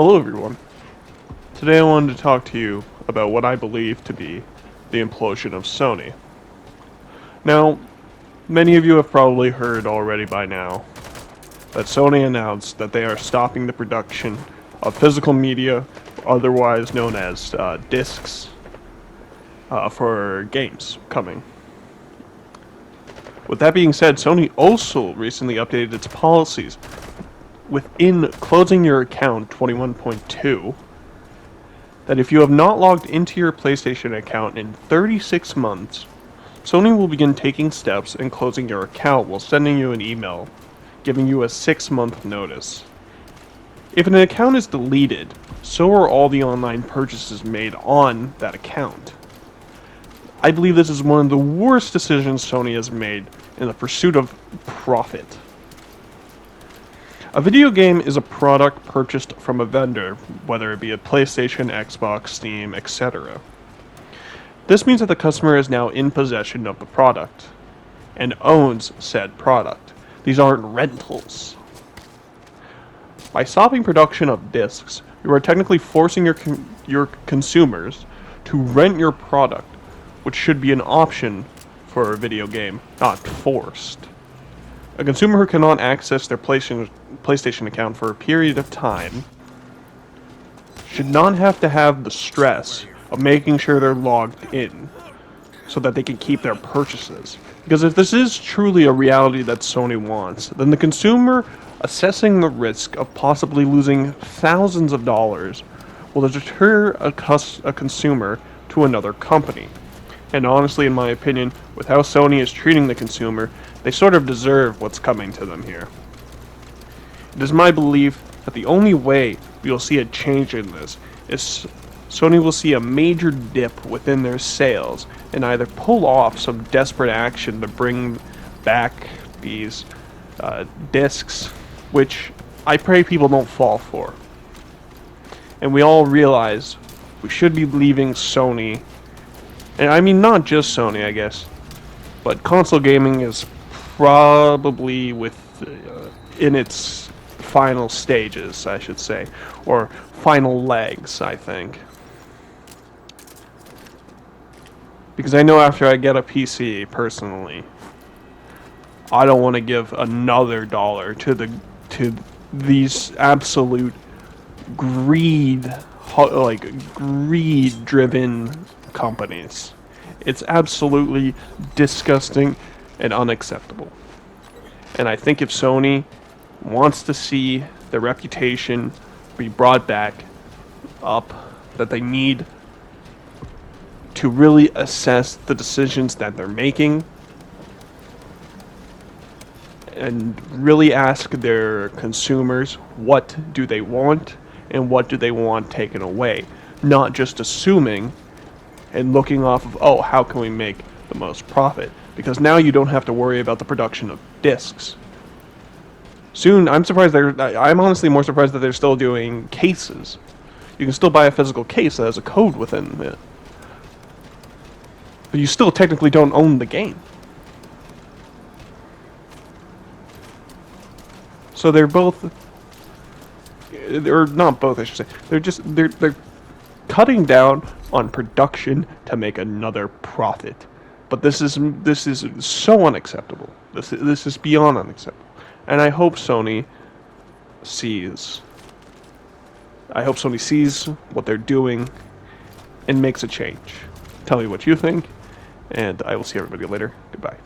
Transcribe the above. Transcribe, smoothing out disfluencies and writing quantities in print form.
Hello everyone. Today I wanted to talk to you about what I believe to be the implosion of Sony. Now, many of you have probably heard already by now that Sony announced that they are stopping the production of physical media, otherwise known as discs, for games coming. With that being said, Sony also recently updated its policies within closing your account 21.2 that if you have not logged into your PlayStation account in 36 months, Sony will begin taking steps and closing your account while sending you an email giving you a 6-month notice. If an account is deleted, so are all the online purchases made on that account. I believe this is one of the worst decisions Sony has made in the pursuit of profit. A video game is a product purchased from a vendor, whether it be a PlayStation, Xbox, Steam, etc. This means that the customer is now in possession of the product and owns said product. These aren't rentals. By stopping production of discs, you are technically forcing your consumers to rent your product, which should be an option for a video game, not forced. A consumer who cannot access their PlayStation account for a period of time should not have to have the stress of making sure they're logged in so that they can keep their purchases. Because if this is truly a reality that Sony wants, then the consumer assessing the risk of possibly losing thousands of dollars will deter a consumer to another company. And honestly, in my opinion, with how Sony is treating the consumer, they sort of deserve what's coming to them here. It is my belief that the only way we will see a change in this is Sony will see a major dip within their sales and either pull off some desperate action to bring back these discs, which I pray people don't fall for. And we all realize we should be leaving Sony, and I mean not just Sony, I guess, but console gaming is probably in its final stages, I should say, or final legs, I think. Because I know after I get a PC, personally, I don't want to give another dollar to these absolute greed-driven companies. It's absolutely disgusting and unacceptable. And I think if Sony wants to see their reputation be brought back up, that they need to really assess the decisions that they're making and really ask their consumers what do they want and what do they want taken away, not just assuming and looking off of, oh, how can we make the most profit? Because now you don't have to worry about the production of discs. Soon, I'm honestly more surprised that they're still doing cases. You can still buy a physical case that has a code within it. But you still technically don't own the game. So they're both, or not both, I should say. They're cutting down on production to make another profit. But this is so unacceptable. This is beyond unacceptable. And I hope Sony sees what they're doing and makes a change. Tell me what you think, and I will see everybody later. Goodbye.